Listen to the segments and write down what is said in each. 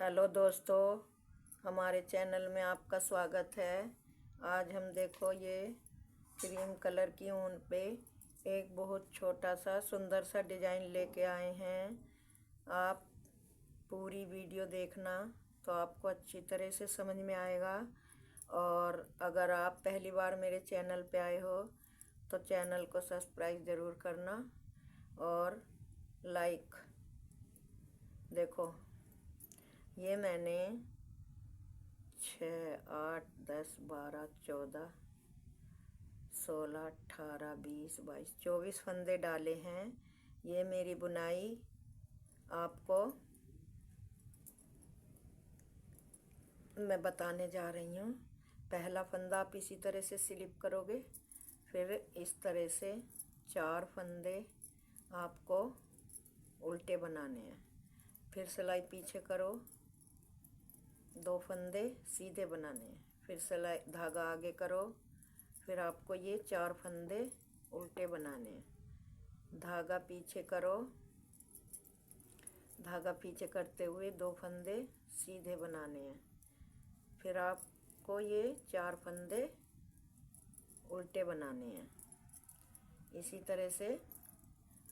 Hello दोस्तों, हमारे channel में आपका स्वागत है। आज हम देखो ये क्रीम कलर की ऊन पे एक बहुत छोटा सा सुंदर सा डिज़ाइन लेके आए हैं। आप पूरी वीडियो देखना तो आपको अच्छी तरह से समझ में आएगा। और अगर आप पहली बार मेरे चैनल पे आए हो तो चैनल को सब्सक्राइब ज़रूर करना और लाइक। देखो, ये मैंने 6, 8, 10, 12, 14, 16, 18, 20, 22, 24 फंदे डाले हैं। ये मेरी बुनाई आपको मैं बताने जा रही हूँ। पहला फंदा आप इसी तरह से स्लिप करोगे, फिर इस तरह से 4 फंदे आपको उल्टे बनाने हैं। फिर सिलाई पीछे करो, 2 फंदे सीधे बनाने हैं। फिर सिलाई धागा आगे करो, फिर आपको ये 4 फंदे उल्टे बनाने हैं। धागा पीछे करो, धागा पीछे करते हुए 2 फंदे सीधे बनाने हैं। फिर आपको ये 4 फंदे उल्टे बनाने हैं। इसी तरह से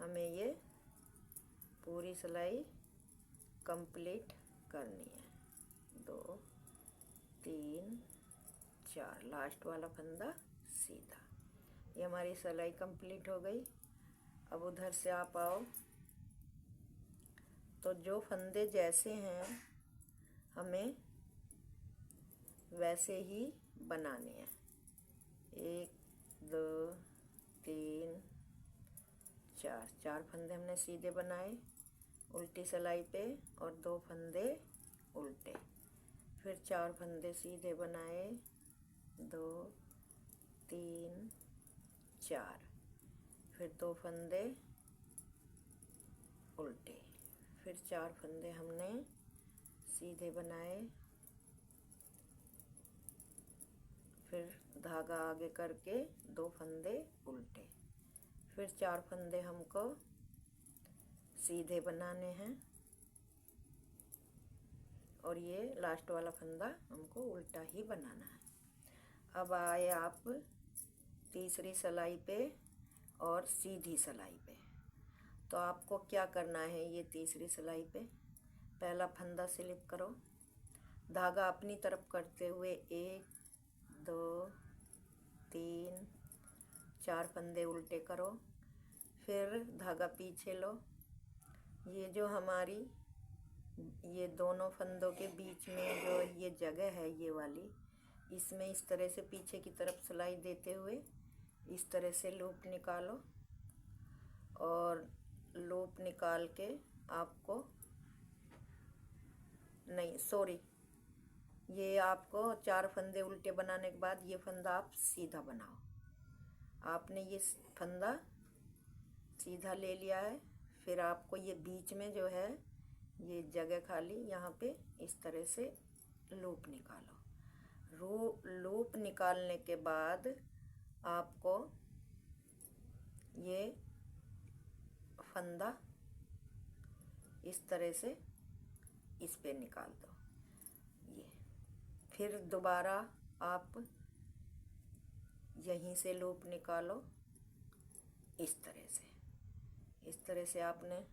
हमें ये पूरी सिलाई कंप्लीट करनी है। 2, 3, 4, लास्ट वाला फंदा सीधा। ये हमारी सिलाई कंप्लीट हो गई। अब उधर से आप आओ तो जो फंदे जैसे हैं हमें वैसे ही बनाने हैं। 1, 2, 3, 4 फंदे हमने सीधे बनाए उल्टी सिलाई पे और 2 फंदे उल्टे। फिर 4 फंदे सीधे बनाए, 2, 3, 4। फिर 2 फंदे उल्टे। फिर 4 फंदे हमने सीधे बनाए। फिर धागा आगे करके 2 फंदे उल्टे। फिर 4 फंदे हमको सीधे बनाने हैं और ये लास्ट वाला फंदा हमको उल्टा ही बनाना है। अब आए आप तीसरी सिलाई पे और सीधी सिलाई पे। तो आपको क्या करना है, ये तीसरी सिलाई पे पहला फंदा स्लिप करो, धागा अपनी तरफ करते हुए 1, 2, 3, 4 फंदे उल्टे करो। फिर धागा पीछे लो। ये जो हमारी ये दोनों फंदों के बीच में जो ये जगह है ये वाली, इसमें इस तरह से पीछे की तरफ सिलाई देते हुए इस तरह से लूप निकालो। और लूप निकाल के आपको नहीं सॉरी ये आपको 4 फंदे उल्टे बनाने के बाद ये फंदा आप सीधा बनाओ। आपने ये फंदा सीधा ले लिया है। फिर आपको ये बीच में जो है ये जगह खाली, यहाँ पे इस तरह से लूप निकालो। लूप निकालने के बाद आपको ये फंदा इस तरह से इस पे निकाल दो। ये फिर दोबारा आप यहीं से लूप निकालो इस तरह से आपने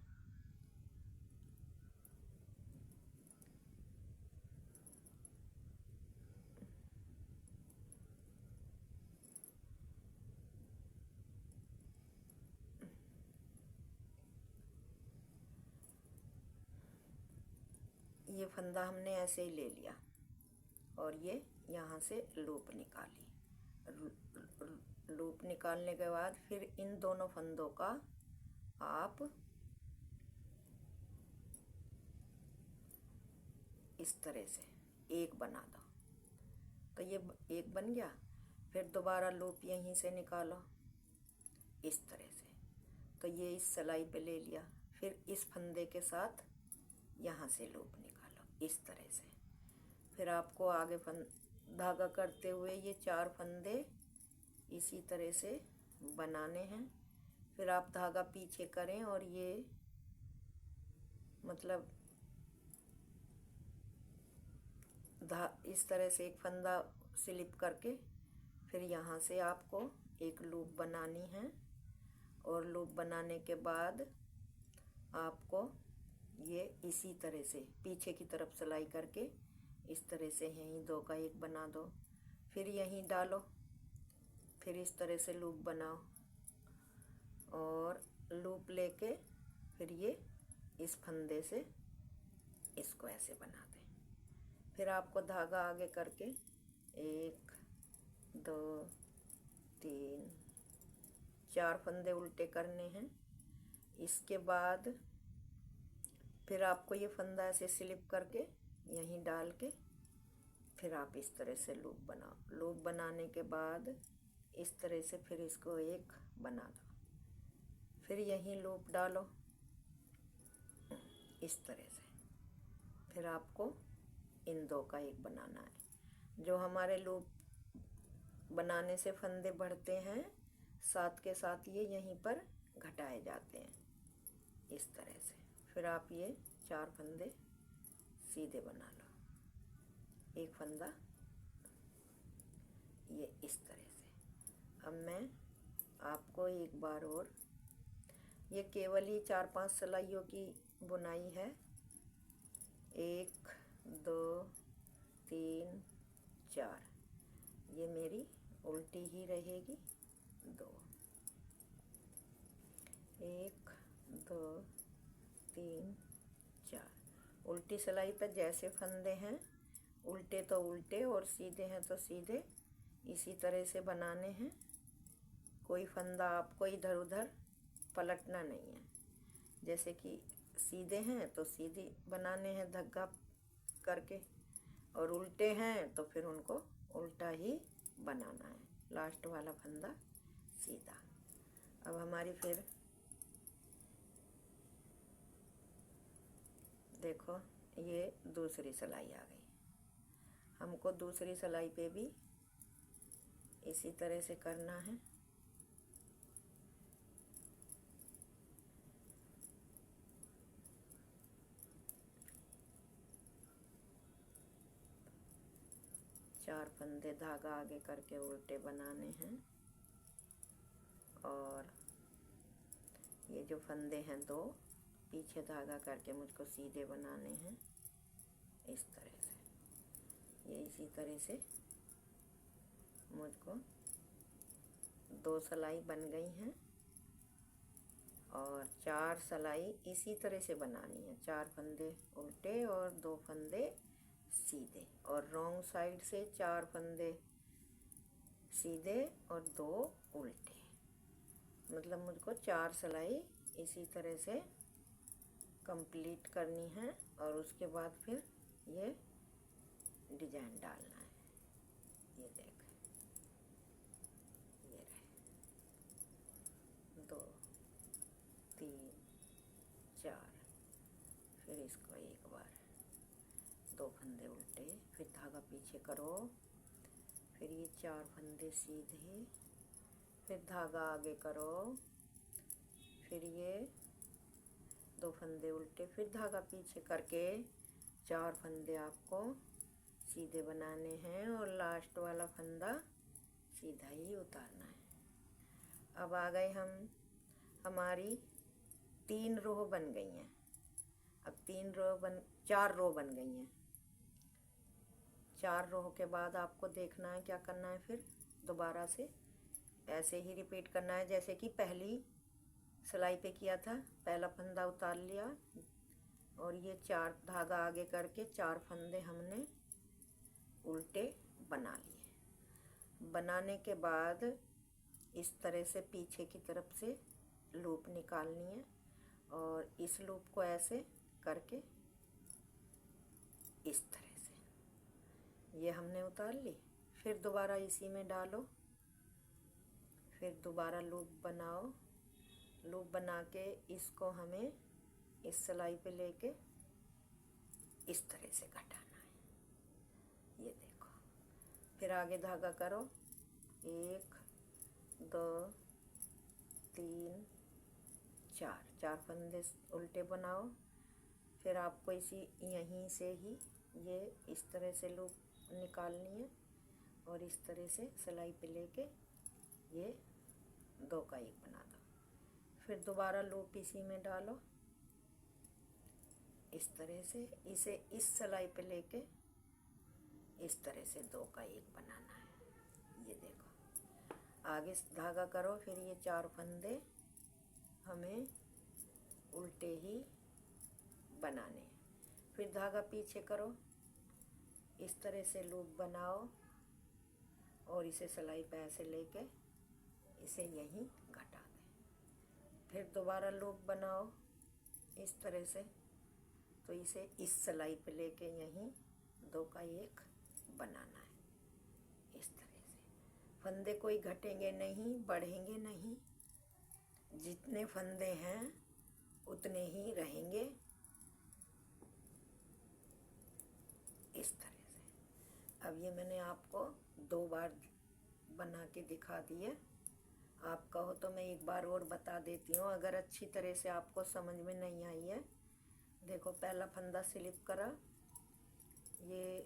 ये फंदा हमने ऐसे ही ले लिया और ये यहाँ से लूप निकाली। लूप निकालने के बाद फिर इन दोनों फंदों का आप इस तरह से एक बना दो। तो ये एक बन गया। फिर दोबारा लूप यहीं से निकालो इस तरह से। तो ये इस सिलाई पे ले लिया। फिर इस फंदे के साथ यहाँ से लूप निकालो इस तरह से। फिर आपको आगे धागा करते हुए ये 4 फंदे इसी तरह से बनाने हैं। फिर आप धागा पीछे करें और ये मतलब इस तरह से एक फंदा स्लिप करके फिर यहाँ से आपको एक लूप बनानी है। और लूप बनाने के बाद आपको ये इसी तरह से पीछे की तरफ सिलाई करके इस तरह से यहीं दो का एक बना दो, फिर यहीं डालो, फिर इस तरह से लूप बनाओ और लूप लेके फिर ये इस फंदे से इसको ऐसे बना दें। फिर आपको धागा आगे करके 1 2 3 4 फंदे उल्टे करने हैं। इसके बाद फिर आपको ये फंदा ऐसे स्लिप करके यहीं डाल के फिर आप इस तरह से लूप बनाओ। लूप बनाने के बाद इस तरह से फिर इसको एक बना दो, फिर यहीं लूप डालो इस तरह से। फिर आपको इन दो का एक बनाना है। जो हमारे लूप बनाने से फंदे बढ़ते हैं, साथ के साथ ये यहीं पर घटाए जाते हैं इस तरह से। फिर आप ये 4 फंदे सीधे बना लो, एक फंदा ये इस तरह से। अब मैं आपको एक बार और, ये केवल ही 4-5 सिलाइयों की बुनाई है। 1 2 3 4 ये मेरी उल्टी ही रहेगी। 2 1 2 3 4 उल्टी सिलाई पर जैसे फंदे हैं उल्टे तो उल्टे और सीधे हैं तो सीधे इसी तरह से बनाने हैं। कोई फंदा आपको इधर उधर पलटना नहीं है। जैसे कि सीधे हैं तो सीधी बनाने हैं धागा करके, और उल्टे हैं तो फिर उनको उल्टा ही बनाना है। लास्ट वाला फंदा सीधा। अब हमारी फिर देखो ये दूसरी सिलाई आ गई। हमको दूसरी सिलाई पे भी इसी तरह से करना है। चार फंदे धागा आगे करके उल्टे बनाने हैं और ये जो फंदे हैं 2 पीछे धागा करके मुझको सीधे बनाने हैं इस तरह से। ये इसी तरह से मुझको 2 सिलाई बन गई हैं और 4 सिलाई इसी तरह से बनानी है। 4 फंदे उल्टे और 2 फंदे सीधे, और रॉन्ग साइड से 4 फंदे सीधे और 2 उल्टे। मतलब मुझको 4 सिलाई इसी तरह से कंप्लीट करनी है और उसके बाद फिर ये डिजाइन डालना है। ये देख, ये रहे 2 3 4, फिर इसको एक बार 2 फंदे उल्टे, फिर धागा पीछे करो, फिर ये 4 फंदे सीधे, फिर धागा आगे करो, फिर ये 2 फंदे उल्टे, फिर धागा पीछे करके 4 फंदे आपको सीधे बनाने हैं और लास्ट वाला फंदा सीधा ही उतारना है। अब आ गए हम, हमारी 3 रो बन गई हैं। अब 4 रो बन गई हैं। 4 रो के बाद आपको देखना है क्या करना है। फिर दोबारा से ऐसे ही रिपीट करना है जैसे कि पहली सिलाई पे किया था। पहला फंदा उतार लिया और ये 4 धागा आगे करके 4 फंदे हमने उल्टे बना लिए। बनाने के बाद इस तरह से पीछे की तरफ से लूप निकालनी है और इस लूप को ऐसे करके इस तरह से ये हमने उतार ली। फिर दोबारा इसी में डालो, फिर दोबारा लूप बनाओ। लूप बना के इसको हमें इस सिलाई पे लेके इस तरह से घटाना है। ये देखो, फिर आगे धागा करो, 1 2 3 4 फंदे उल्टे बनाओ। फिर आपको इसी यहीं से ही ये इस तरह से लूप निकालनी है और इस तरह से सिलाई पे लेके ये 2 का 1 बना दो। फिर दोबारा लूप इसी में डालो इस तरह से, इसे इस सिलाई पे लेके इस तरह से 2 का 1 बनाना है। ये देखो आगे धागा करो, फिर ये 4 फंदे हमें उल्टे ही बनाने हैं। फिर धागा पीछे करो, इस तरह से लूप बनाओ और इसे सिलाई पे ऐसे लेके इसे यहीं घटा दें। फिर दोबारा लूप बनाओ इस तरह से, तो इसे इस सिलाई पे लेके यहीं 2 का 1 बनाना है। इस तरह से फंदे कोई घटेंगे नहीं, बढ़ेंगे नहीं, जितने फंदे हैं उतने ही रहेंगे। इस तरह से अब ये मैंने आपको 2 बार बना के दिखा दिए। आप कहो तो मैं एक बार और बता देती हूँ अगर अच्छी तरह से आपको समझ में नहीं आई है। देखो पहला फंदा स्लिप करा, ये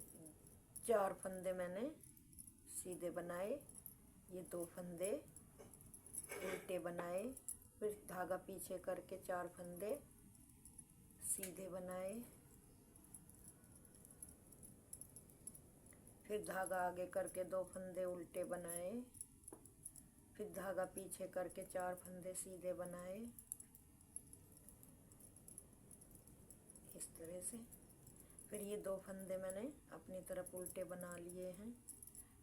4 फंदे मैंने सीधे बनाए, ये 2 फंदे उल्टे बनाए, फिर धागा पीछे करके 4 फंदे सीधे बनाए, फिर धागा आगे करके 2 फंदे उल्टे बनाए, फिर धागा पीछे करके 4 फंदे सीधे बनाए इस तरह से। फिर ये 2 फंदे मैंने अपनी तरफ उल्टे बना लिए हैं,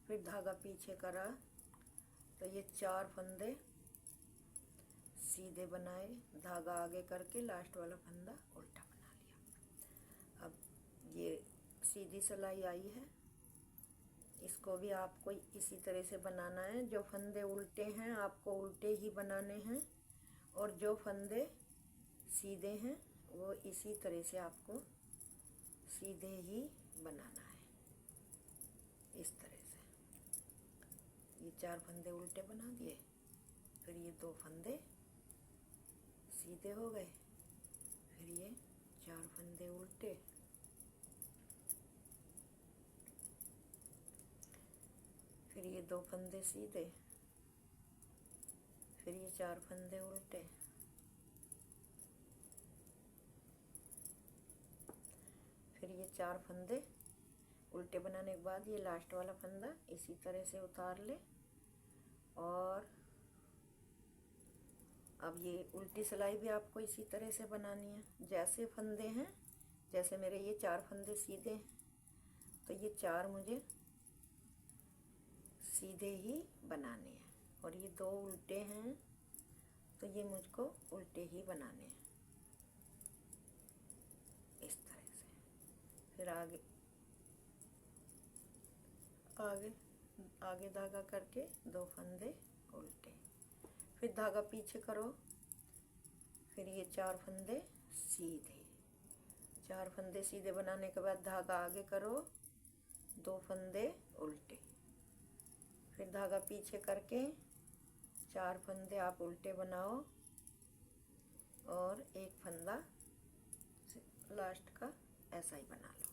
फिर धागा पीछे करा तो ये 4 फंदे सीधे बनाए, धागा आगे करके लास्ट वाला फंदा उल्टा बना लिया। अब ये सीधी सिलाई आई है, इसको भी आपको इसी तरह से बनाना है। जो फंदे उल्टे हैं आपको उल्टे ही बनाने हैं और जो फंदे सीधे हैं वो इसी तरह से आपको सीधे ही बनाना है। इस तरह से ये 4 फंदे उल्टे बना दिए, फिर ये 2 फंदे सीधे हो गए, फिर ये 4 फंदे उल्टे, फिर ये 2 फंदे सीधे, फिर ये 4 फंदे उल्टे, फिर ये 4 फंदे उल्टे बनाने के बाद ये लास्ट वाला फंदा इसी तरह से उतार ले। और अब ये उल्टी सिलाई भी आपको इसी तरह से बनानी है। जैसे फंदे हैं, जैसे मेरे ये 4 फंदे सीधे हैं तो ये 4 मुझे सीधे ही बनाने हैं, और ये 2 उल्टे हैं तो ये मुझको उल्टे ही बनाने हैं इस तरह से। फिर आगे आगे आगे धागा करके 2 फंदे उल्टे, फिर धागा पीछे करो, फिर ये 4 फंदे सीधे, 4 फंदे सीधे बनाने के बाद धागा आगे करो, 2 फंदे उल्टे, फिर धागा पीछे करके 4 फंदे आप उल्टे बनाओ और एक फंदा लास्ट का ऐसा ही बना लो।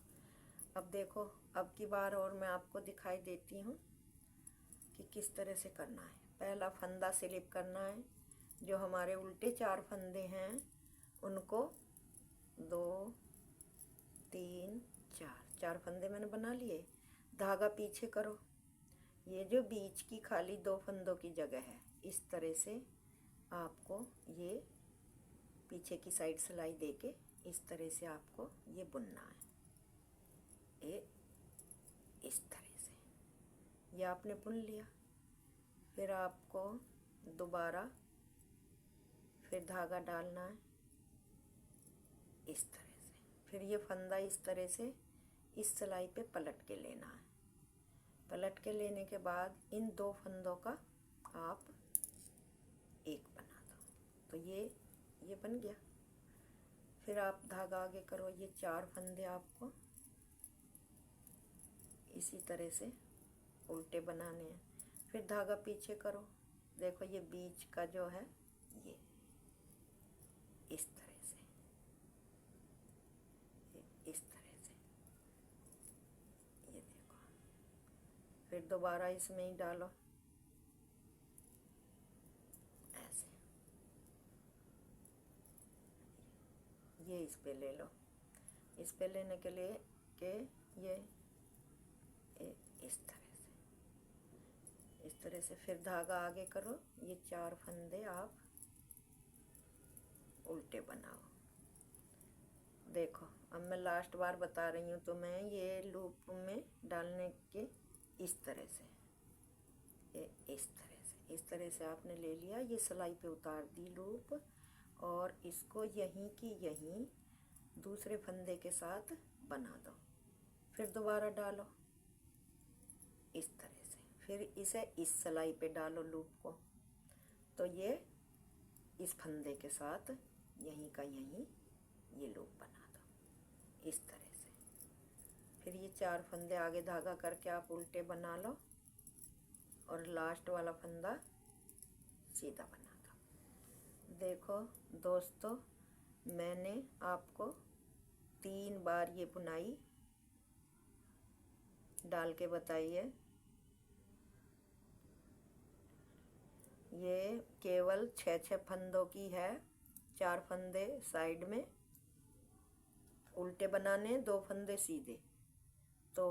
अब देखो अब की बार और मैं आपको दिखाई देती हूँ कि किस तरह से करना है। पहला फंदा स्लिप करना है, जो हमारे उल्टे 4 फंदे हैं उनको 2 3 4 फंदे मैंने बना लिए। धागा पीछे करो, ये जो बीच की खाली 2 फंदों की जगह है इस तरह से आपको ये पीछे की साइड सिलाई देके इस तरह से आपको ये बुनना है। ये इस तरह से ये आपने बुन लिया। फिर आपको दोबारा फिर धागा डालना है इस तरह से, फिर ये फंदा इस तरह से इस सिलाई पे पलट के लेना है। पलट के लेने के बाद इन 2 फंदों का आप एक बना दो, तो ये बन गया। फिर आप धागा आगे करो, ये 4 फंदे आपको इसी तरह से उल्टे बनाने हैं। फिर धागा पीछे करो, देखो ये बीच का जो है ये इस तरह से, इस तरह से दोबारा इसमें ही डालो, ऐसे। ये इस पे ले लो। इस पे लेने के लिए कि ये इस तरह से फिर धागा आगे करो। ये 4 फंदे आप उल्टे बनाओ। देखो अब मैं लास्ट बार बता रही हूँ तो मैं ये लूप में डालने के इस तरह से, ये इस तरह से आपने ले लिया। ये सिलाई पे उतार दी लूप और इसको यहीं की यहीं दूसरे फंदे के साथ बना दो। फिर दोबारा डालो इस तरह से, फिर इसे इस सिलाई पे डालो लूप को, तो ये इस फंदे के साथ यहीं का यहीं ये लूप बना दो इस तरह से। फिर ये 4 फंदे आगे धागा करके आप उल्टे बना लो और लास्ट वाला फंदा सीधा बना दो। देखो दोस्तों, मैंने आपको 3 बार ये बुनाई डाल के बताई है। ये केवल 6 फंदों की है। 4 फंदे साइड में उल्टे बनाने, 2 फंदे सीधे। तो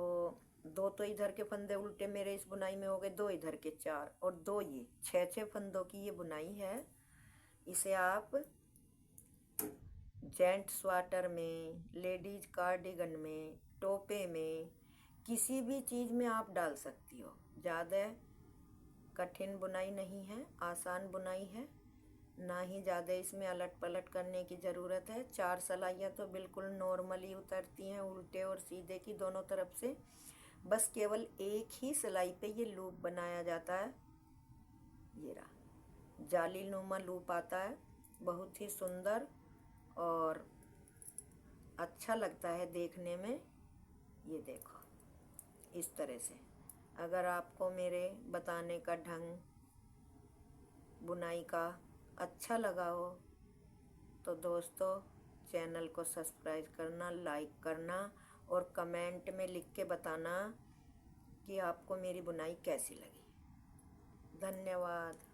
2 तो इधर के फंदे उल्टे मेरे इस बुनाई में हो गए, 2 इधर के 4 और 2 ये 6 फंदों की ये बुनाई है। इसे आप जेंट्स स्वेटर में, लेडीज कार्डिगन में, टोपे में, किसी भी चीज़ में आप डाल सकती हो। ज़्यादा कठिन बुनाई नहीं है, आसान बुनाई है, ना ही ज़्यादा इसमें अलट पलट करने की ज़रूरत है। 4 सिलाइयाँ तो बिल्कुल नॉर्मली उतरती हैं, उल्टे और सीधे की दोनों तरफ से। बस केवल एक ही सिलाई पे ये लूप बनाया जाता है। ये रहा, जाली नुमा लूप आता है, बहुत ही सुंदर और अच्छा लगता है देखने में। ये देखो इस तरह से। अगर आपको मेरे बताने का ढंग बुनाई का अच्छा लगा हो तो दोस्तों चैनल को सब्सक्राइब करना, लाइक करना और कमेंट में लिख के बताना कि आपको मेरी बुनाई कैसी लगी। धन्यवाद।